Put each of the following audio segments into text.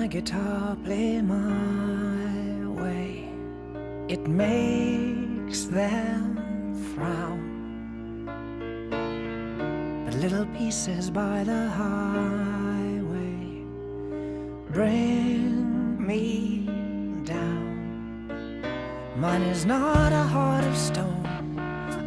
my guitar play my way, it makes them frown. But little pieces by the highway bring me down. Mine is not a heart of stone,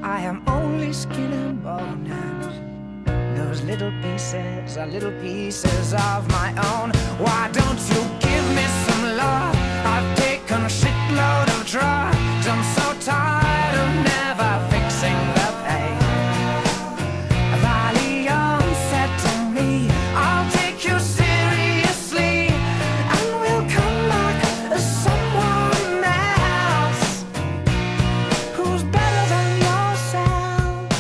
I am only skin and bone, and those little pieces are little pieces of my own. Why don't you give me some love? I've taken a shitload of drugs, I'm so tired of never fixing the pain. Valium said to me, I'll take you seriously, and we'll come back as someone else who's better than yourself.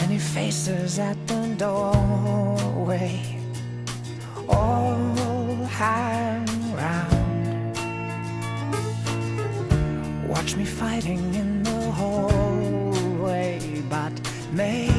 Many faces at the doorway all hang round. Watch me fighting in the hallway, but maybe